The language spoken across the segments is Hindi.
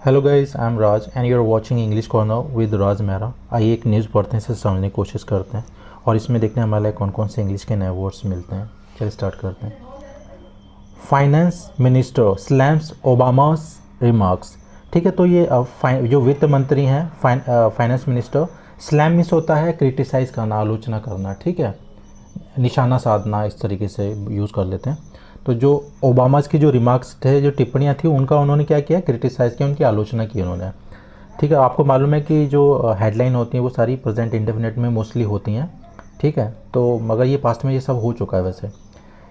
Hello guys, I am Raj and you are watching English corner with Raj Mehra. आइए एक न्यूज़ पढ़ते हैं, इसे समझने की कोशिश करते हैं और इसमें देखते हैं हमारे कौन कौन से इंग्लिश के नए वर्ड्स मिलते हैं। चलिए स्टार्ट करते हैं। Finance minister slams Obama's remarks. ठीक है, तो ये जो वित्त मंत्री हैं फाइनेंस मिनिस्टर, स्लैम मीन्स होता है क्रिटिसाइज़ करना, आलोचना करना। ठीक है, निशाना साधना, इस तरीके से यूज़ कर लेते हैं। तो जो ओबामास की जो रिमार्क्स थे, जो टिप्पणियाँ थी, उनका उन्होंने क्या किया, क्रिटिसाइज़ किया, उनकी आलोचना की उन्होंने। ठीक है, आपको मालूम है कि जो हेडलाइन होती हैं वो सारी प्रेजेंट इंडेफिनिट में मोस्टली होती हैं। ठीक है, तो मगर ये पास्ट में ये सब हो चुका है वैसे।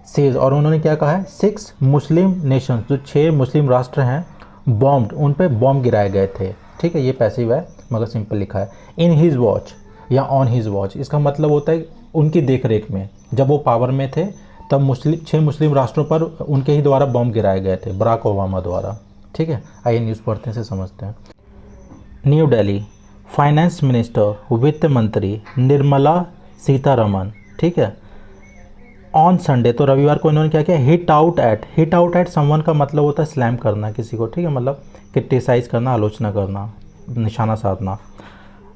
सेज, और उन्होंने क्या कहा है, 6 मुस्लिम नेशन, जो 6 मुस्लिम राष्ट्र हैं, बॉम्ब्ड, उन पे बॉम्ब गिराए गए थे। ठीक है, ये पैसिव है मगर सिंपल लिखा है। इन हिज वॉच या ऑन हिज वॉच, इसका मतलब होता है उनकी देख रेख में, जब वो पावर में थे तब 6 मुस्लिम राष्ट्रों पर उनके ही द्वारा बॉम्ब गिराए गए थे, बराक ओबामा द्वारा। ठीक है, आइए न्यूज़ पढ़ते हैं, इसे समझते हैं। न्यू दिल्ली, फाइनेंस मिनिस्टर वित्त मंत्री निर्मला सीतारमन, ठीक है, ऑन संडे, तो रविवार को इन्होंने क्या किया, हिट आउट एट समवन का मतलब होता है स्लैम करना किसी को। ठीक है, मतलब क्रिटिसाइज़ करना, आलोचना करना, निशाना साधना।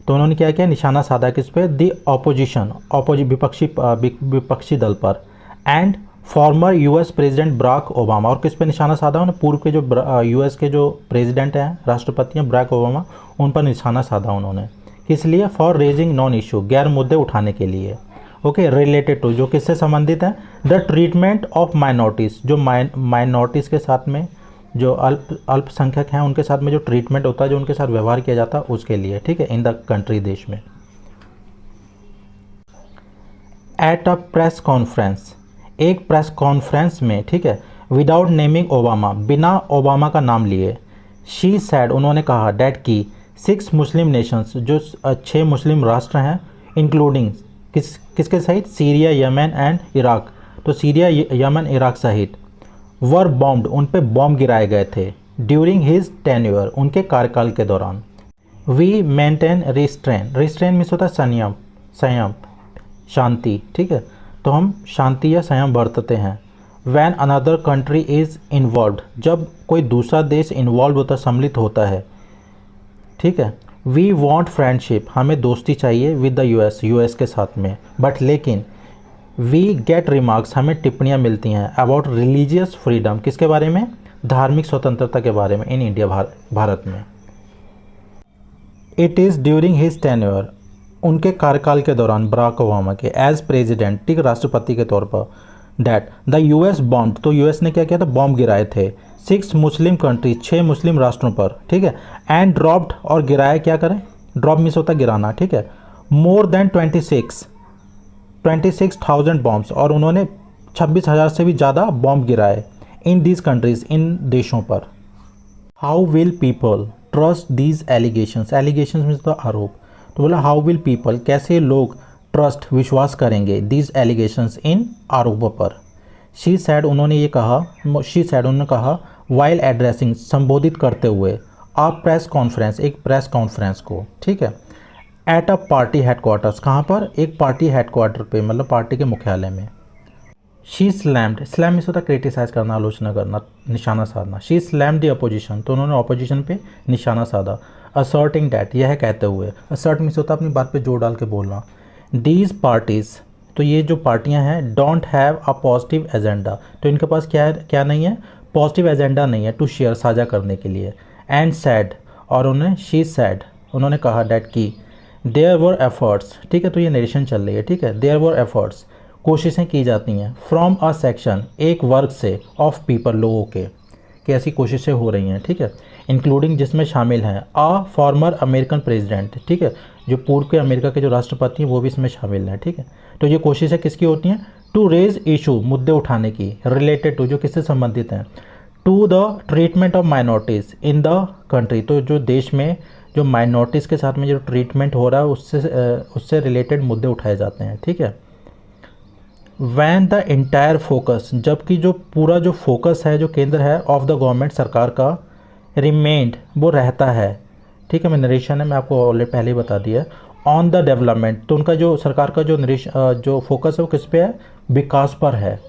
तो उन्होंने क्या किया, निशाना साधा किस पे, दी ऑपोजिशन, विपक्षी दल पर, and former US president Barack Obama, और किस पे निशाना साधा उन्होंने, पूर्व के जो यूएस के जो प्रेसिडेंट हैं, राष्ट्रपति हैं बराक ओबामा, उन पर निशाना साधा उन्होंने। किस लिए, फॉर रेजिंग नॉन इशू, गैर मुद्दे उठाने के लिए। ओके, रिलेटेड टू, जो किससे संबंधित है, द ट्रीटमेंट ऑफ माइनॉरिटीज़, जो माइनॉरिटीज़ के साथ में, जो अल्पसंख्यक हैं उनके साथ में जो ट्रीटमेंट होता है, जो उनके साथ व्यवहार किया जाता है, उसके लिए। ठीक है, इन द कंट्री, देश में। एट अ प्रेस कॉन्फ्रेंस, एक प्रेस कॉन्फ्रेंस में, ठीक है, विदाउट नेमिंग ओबामा, बिना ओबामा का नाम लिए, शी सैड, उन्होंने कहा, डैट की 6 मुस्लिम नेशंस, जो 6 मुस्लिम राष्ट्र हैं, इंक्लूडिंग किसके सहित, सीरिया, यमन एंड इराक, तो सीरिया, यमन, इराक सहित, वर बॉम्ब्ड, उन पे बॉम्ब गिराए गए थे, ड्यूरिंग हिज टेन्योर, उनके कार्यकाल के दौरान। वी मेंटेन रिस्ट्रेन मीन्स होता है संयम, शांति। ठीक है, तो हम शांति या संयम बरतते हैं। When another country is involve, जब कोई दूसरा देश इन्वॉल्व होता, सम्मिलित होता है। ठीक है, वी वॉन्ट फ्रेंडशिप, हमें दोस्ती चाहिए विद द यूएस के साथ में, बट लेकिन वी गेट रिमार्क्स, हमें टिप्पणियाँ मिलती हैं, अबाउट रिलीजियस फ्रीडम, किसके बारे में, धार्मिक स्वतंत्रता के बारे में, इन इंडिया, भारत में। It is during his tenure, उनके कार्यकाल के दौरान, बराक ओबामा के, एज प्रेसिडेंट, ठीक, राष्ट्रपति के तौर पर, डैट द यूएस बॉम्ब, तो यूएस ने क्या किया था, बॉम्ब गिराए थे, 6 मुस्लिम कंट्री, 6 मुस्लिम राष्ट्रों पर। ठीक है, एंड ड्रॉप्ड, और गिराया, क्या करें, ड्रॉप मीन्स होता है गिराना। ठीक है, मोर देन 26,000 बॉम्ब्स, और उन्होंने 26,000 से भी ज़्यादा बॉम्ब गिराए, इन दीज कंट्रीज, इन देशों पर। How will people trust these allegations, allegations means तो आरोप, तो बोला हाउ विल पीपल, कैसे लोग ट्रस्ट, विश्वास करेंगे, दीज एलिगेशंस, इन आरोपों पर। शी सैड, उन्होंने कहा, वाइल एड्रेसिंग, संबोधित करते हुए, अ प्रेस कॉन्फ्रेंस, एक प्रेस कॉन्फ्रेंस को। ठीक है, एट अ पार्टी हेडक्वार्टर्स, कहाँ पर, एक पार्टी हेडक्वार्टर पे, मतलब पार्टी के मुख्यालय में। शी स्लैम्ड, स्लैम मीन्स होता है क्रिटिसाइज करना, आलोचना करना, निशाना साधना। शी स्लैम्ड द अपोजिशन, तो उन्होंने अपोजिशन पे निशाना साधा। असर्टिंग डैट, यह कहते हुए, असर्ट मीन्स होता है अपनी बात पे जोर डाल के बोलना। दीज पार्टीज़, तो ये जो पार्टियां हैं, don't have a positive agenda, तो इनके पास क्या नहीं है, पॉजिटिव एजेंडा नहीं है, टू शेयर, साझा करने के लिए। एंड सैड, और उन्हें, शी सैड, उन्होंने कहा, डैट की देयर वर एफर्ट्स, ठीक है, तो ये नरेशन चल रही है। ठीक है, देयर वर एफर्ट्स, कोशिशें की जाती हैं, फ्रॉम अ सेक्शन, एक वर्ग से, ऑफ पीपल, लोगों के, कि ऐसी कोशिशें हो रही हैं। ठीक है, इंक्लूडिंग, जिसमें शामिल हैं, अ फॉर्मर अमेरिकन प्रेसिडेंट, ठीक है, जो पूर्व के अमेरिका के जो राष्ट्रपति हैं वो भी इसमें शामिल हैं। ठीक है, तो ये कोशिशें किसकी होती हैं, टू रेज इशू, मुद्दे उठाने की, रिलेटेड टू, जो किससे संबंधित हैं, to the treatment of minorities in the country, तो जो देश में जो माइनॉरिटीज़ के साथ में जो ट्रीटमेंट हो रहा है, उससे रिलेटेड मुद्दे उठाए जाते हैं। ठीक है, वैन द इंटायर फोकस, जबकि जो पूरा जो फोकस है, जो केंद्र है, ऑफ द गवर्नमेंट, सरकार का, रिमेंड, वो रहता है। ठीक है, मैं नरेशन है, मैं आपको ऑलरेडी पहले ही बता दिया, ऑन द डेवलपमेंट, तो उनका जो सरकार का जो फोकस है वो किस पे है, विकास पर है,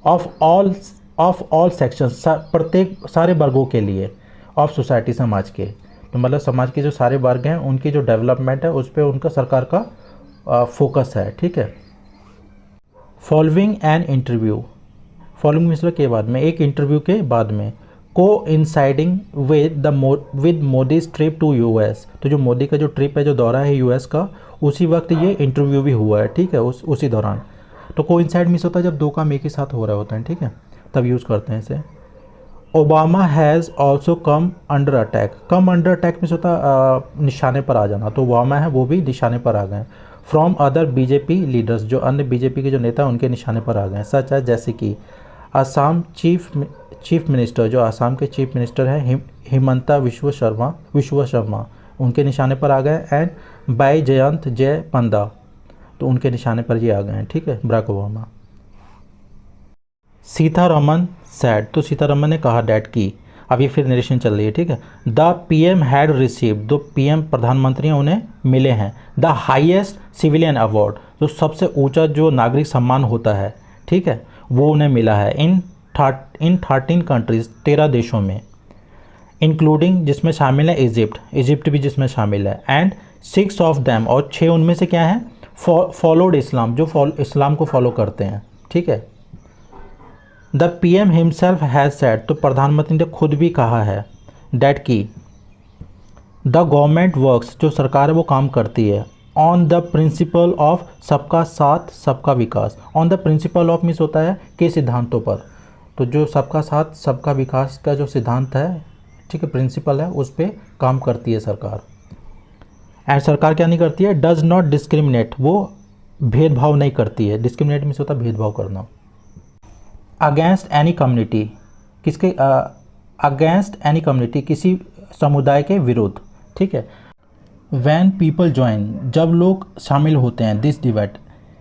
ऑफ ऑल सेक्शंस, प्रत्येक, सारे वर्गों के लिए, ऑफ सोसाइटी, समाज के। तो मतलब समाज के जो सारे वर्ग हैं उनकी जो डेवलपमेंट है उस पर उनका सरकार का फोकस है, ठीक है। फॉलोइंग एन इंटरव्यू, फॉलोइंग मतलब के बाद में, एक इंटरव्यू के बाद में, coinciding with Modi's trip to US, तो जो मोदी का जो ट्रिप है, जो दौरा है यूएस का, उसी वक्त ये इंटरव्यू भी हुआ है, ठीक है, उसी दौरान। तो को इंसाइड मीन्स होता है जब दो काम एक ही साथ हो रहे होते हैं, ठीक है, तब यूज़ करते हैं इसे। Obama has also come under attack, come under attack means होता निशाने पर आ जाना, तो ओबामा है वो भी निशाने पर आ गए। फ्रॉम अदर बीजेपी लीडर्स, जो अन्य बीजेपी के जो नेता हैं उनके निशाने पर आ गए, सच है जैसे कि असम चीफ मिनिस्टर, जो असम के चीफ मिनिस्टर हैं हिमंता विश्व शर्मा, उनके निशाने पर आ गए। एंड बाई जयंत जय पंडा, तो उनके निशाने पर ये आ गए हैं, ठीक है, बराक ओबामा। सीतारमन सैड, तो सीतारमन ने कहा डैट की, अब ये फिर नरेशन चल रही है, ठीक है। द पीएम हैड रिसीव्ड, दो पीएम प्रधानमंत्री हैं उन्हें मिले हैं द हाईएस्ट सिविलियन अवार्ड, जो सबसे ऊंचा जो नागरिक सम्मान होता है, ठीक है, वो उन्हें मिला है इन 13 कंट्रीज, 13 देशों में, इंक्लूडिंग जिसमें शामिल है इजिप्ट भी जिसमें शामिल है। एंड 6 ऑफ देम, और 6 उनमें से क्या है, फॉलोड इस्लाम, जो इस्लाम को फॉलो करते हैं, ठीक है। The PM himself has said, तो प्रधानमंत्री ने खुद भी कहा है डैट की द गवर्नमेंट वर्क्स, जो सरकार है वो काम करती है ऑन द प्रिंसिपल ऑफ सबका साथ सबका विकास। On the principle of means होता है के सिद्धांतों पर, तो जो सबका साथ सबका विकास का जो सिद्धांत है, ठीक है, प्रिंसिपल है, उस पर काम करती है सरकार। एंड सरकार क्या नहीं करती है, डज नॉट डिस्क्रिमिनेट, वो भेदभाव नहीं करती है। डिस्क्रिमिनेट मीन्स होता है भेदभाव करना। अगेंस्ट एनी कम्युनिटी, किसके अगेंस्ट एनी कम्युनिटी, किसी समुदाय के विरुद्ध, ठीक है। व्हेन पीपल ज्वाइन, जब लोग शामिल होते हैं, दिस डिबेट,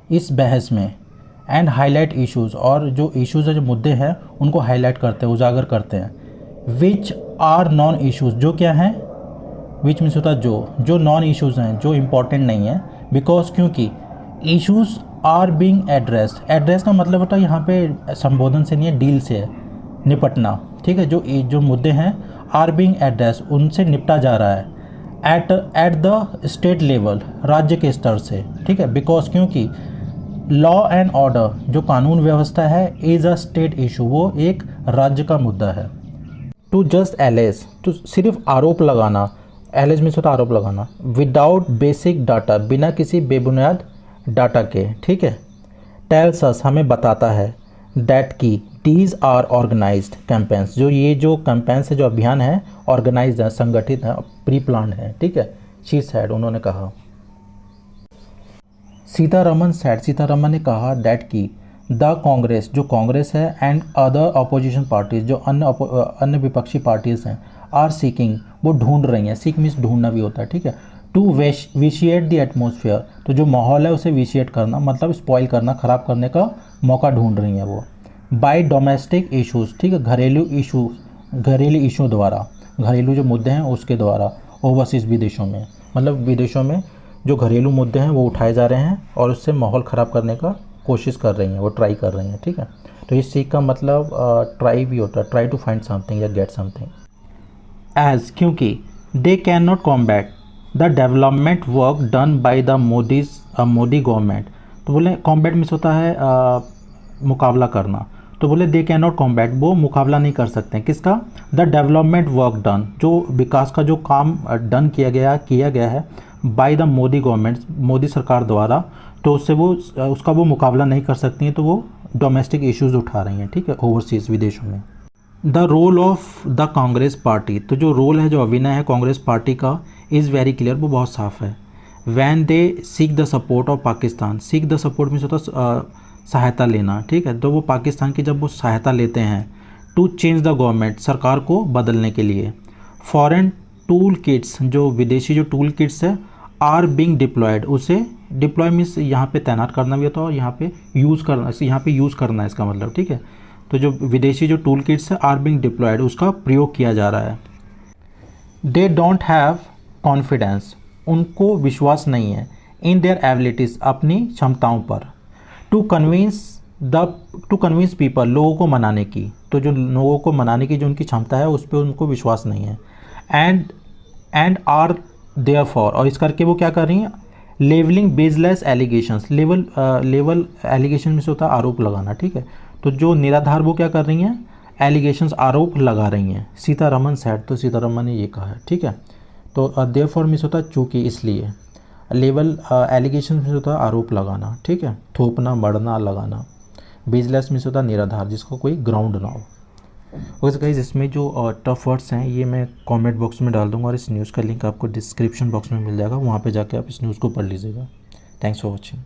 इस बहस में, एंड हाईलाइट इश्यूज़, और जो इश्यूज़ है, जो मुद्दे हैं उनको हाईलाइट करते हैं, उजागर करते हैं। विच आर नॉन इश्यूज़, जो क्या हैं, विच मीन्स होता है जो नॉन इश्यूज़ हैं, जो इम्पोर्टेंट नहीं है, बिकॉज क्योंकि issues are being addressed, address का मतलब होता है यहाँ पे संबोधन से नहीं है, डील से है, निपटना, ठीक है। जो मुद्दे हैं आर बीइंग एड्रेस, उनसे निपटा जा रहा है एट द स्टेट लेवल, राज्य के स्तर से, ठीक है। बिकॉज क्योंकि लॉ एंड ऑर्डर, जो कानून व्यवस्था है, इज़ अ स्टेट इशू, वो एक राज्य का मुद्दा है। टू जस्ट एलेज, तो सिर्फ आरोप लगाना, एलेज मीन्स होता है आरोप लगाना, विदाउट बेसिक डाटा, बिना किसी बेबुनियाद डाटा के, ठीक है। टेल्स अस, हमें बताता है, दैट की दीज आर ऑर्गेनाइज्ड कैंपेन्स, जो कैंपेन्स है, जो अभियान है, ऑर्गेनाइज्ड है, संगठित है, प्री प्लान है, ठीक है। शी सैड, उन्होंने कहा। सीतारमन सैड, सीतारमन ने कहा दैट की द कांग्रेस, जो कांग्रेस है, एंड अदर अपोजिशन पार्टीज, जो अन्य विपक्षी पार्टीज हैं, आर सीकिंग, वो ढूंढ रही हैं, सीक मीन्स ढूंढना भी होता है, ठीक है। टू विशिएट द एटमोसफियर, तो जो माहौल है उसे विशिएट करना, मतलब स्पॉइल करना, ख़राब करने का मौका ढूंढ रही हैं वो। बाय डोमेस्टिक इशूज़, ठीक है, घरेलू इशू द्वारा, घरेलू जो मुद्दे हैं उसके द्वारा, ओवरसीज़ विदेशों में, मतलब विदेशों में जो घरेलू मुद्दे हैं वो उठाए जा रहे हैं और उससे माहौल ख़राब करने का कोशिश कर रही हैं, वो ट्राई कर रही हैं, ठीक है। तो इस सीख का मतलब ट्राई भी होता है, ट्राई टू फाइंड समथिंग या गेट समथिंग। एज, क्योंकि they can not combat the development work done by the Modi government, तो बोले कॉम्बैट मीन्स होता है मुकाबला करना, तो बोले दे कैन नॉट कॉम्बैट, वो मुकाबला नहीं कर सकते हैं, किसका, द डेवलपमेंट वर्क डन, जो विकास का जो काम डन किया गया है by the Modi government, Modi सरकार द्वारा, तो उससे उसका वो मुकाबला नहीं कर सकती हैं, तो वो डोमेस्टिक इश्यूज़ उठा रही हैं, ठीक है, ओवरसीज़ विदेशों में। The role of the Congress party, तो जो रोल है, जो अभिनय है कांग्रेस पार्टी का, इज़ वेरी क्लियर, वो बहुत साफ है। When they seek the support of Pakistan, seek the support means होता सहायता लेना, ठीक है, तो वो पाकिस्तान की जब वो सहायता लेते हैं, टू चेंज द गवर्नमेंट, सरकार को बदलने के लिए। फॉरेन टूल किट्स, जो विदेशी जो टूल किट्स है, आर बीइंग डिप्लॉयड, उसे डिप्लॉय मीन्स यहाँ पे तैनात करना भी होता है और यहाँ पे यूज़ करना, यहाँ पे यूज़ करना है इसका मतलब, ठीक है। तो जो विदेशी जो टूल किट्स है, आर बीइंग डिप्लॉयड, उसका प्रयोग किया जा रहा है। दे डोंट हैव कॉन्फिडेंस, उनको विश्वास नहीं है, इन देयर एबिलिटीज़, अपनी क्षमताओं पर। टू कन्विंस पीपल, लोगों को मनाने की, तो जो लोगों को मनाने की जो उनकी क्षमता है उस पर उनको विश्वास नहीं है। एंड आर देयर फॉर, और इस करके वो क्या कर रही हैं, levelling baseless allegations. Level allegation में से होता है आरोप लगाना, ठीक है। तो जो निराधार वो क्या कर रही हैं, एलिगेशंस आरोप लगा रही हैं। सीतारमन सेड, तो सीतारमन ने ये कहा है, ठीक है। तो देयरफॉर में से होता है चूंकि, इसलिए। लेवल एलिगेशन में से होता है आरोप लगाना, ठीक है, थोपना, मढ़ना, लगाना। बेसलेस में से होता है निराधार, जिसको कोई ग्राउंड ना हो। ओके गाइस, इसमें जो टफ वर्ड्स हैं ये मैं कमेंट बॉक्स में डाल दूंगा, और इस न्यूज़ का लिंक आपको डिस्क्रिप्शन बॉक्स में मिल जाएगा, वहाँ पे जाके आप इस न्यूज़ को पढ़ लीजिएगा। Thanks for watching.